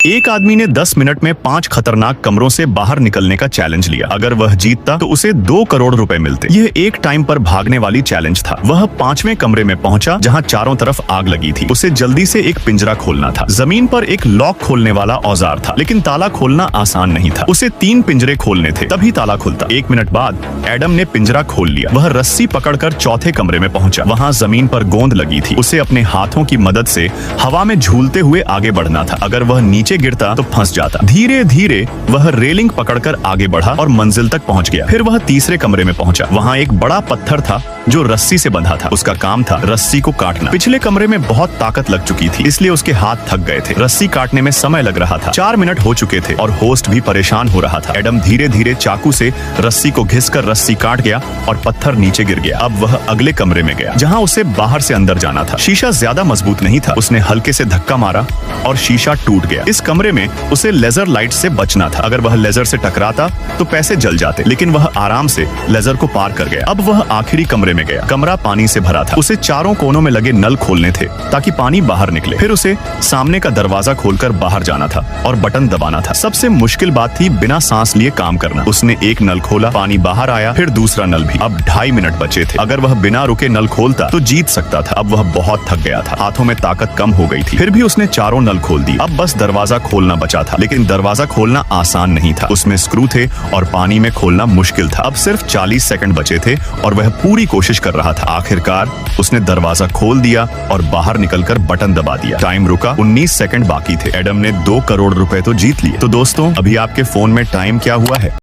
एक आदमी ने 10 मिनट में 5 खतरनाक कमरों से बाहर निकलने का चैलेंज लिया। अगर वह जीतता तो उसे 2 करोड़ रुपए मिलते। यह एक टाइम पर भागने वाली चैलेंज था। वह 5वें कमरे में पहुंचा जहां चारों तरफ आग लगी थी। उसे जल्दी से एक पिंजरा खोलना था। जमीन पर एक लॉक खोलने वाला औजार था, लेकिन ताला खोलना आसान नहीं था। उसे 3 पिंजरे खोलने थे, तभी ताला खुलता। 1 मिनट बाद एडम ने पिंजरा खोल लिया। वह रस्सी पकड़कर चौथे कमरे में पहुंचा। वहां जमीन पर गोंद लगी थी। उसे अपने हाथों की मदद से हवा में झूलते हुए आगे बढ़ना था। अगर वह नीचे गिरता तो फंस जाता। धीरे धीरे वह रेलिंग पकड़कर आगे बढ़ा और मंजिल तक पहुंच गया। फिर वह तीसरे कमरे में पहुंचा। वहां एक बड़ा पत्थर था जो रस्सी से बंधा था। उसका काम था रस्सी को काटना। पिछले कमरे में बहुत ताकत लग चुकी थी, इसलिए उसके हाथ थक गए थे। रस्सी काटने में समय लग रहा था। 4 मिनट हो चुके थे और होस्ट भी परेशान हो रहा था। एडम धीरे धीरे चाकू से रस्सी को घिसकर रस्सी काट गया और पत्थर नीचे गिर गया। अब वह अगले कमरे में गया, जहाँ उसे बाहर से अंदर जाना था। शीशा ज्यादा मजबूत नहीं था। उसने हल्के से धक्का मारा और शीशा टूट गया। इस कमरे में उसे लेजर लाइट से बचना था। अगर वह लेजर से टकराता तो पैसे जल जाते, लेकिन वह आराम से लेजर को पार कर गया। अब वह आखिरी कमरे में गया। कमरा पानी से भरा था। उसे चारों कोनों में लगे नल खोलने थे ताकि पानी बाहर निकले। फिर उसे सामने का दरवाजा खोलकर बाहर जाना था और बटन दबाना था। सबसे मुश्किल बात थी बिना सांस लिए काम करना। उसने एक नल खोला, पानी बाहर आया, फिर दूसरा नल भी। अब 2.5 मिनट बचे थे। अगर वह बिना रुके नल खोलता तो जीत सकता था। अब वह बहुत थक गया था। हाथों में ताकत कम हो गई थी। फिर भी उसने चारों नल खोल दी। अब बस दरवाजा खोलना बचा था, लेकिन दरवाजा खोलना आसान नहीं था। उसमें स्क्रू थे और पानी में खोलना मुश्किल था। अब सिर्फ 40 सेकंड बचे थे और वह पूरी कोशिश कर रहा था। आखिरकार उसने दरवाजा खोल दिया और बाहर निकलकर बटन दबा दिया। टाइम रुका, 19 सेकंड बाकी थे। एडम ने 2 करोड़ रुपए तो जीत लिए। तो दोस्तों, अभी आपके फोन में टाइम क्या हुआ है?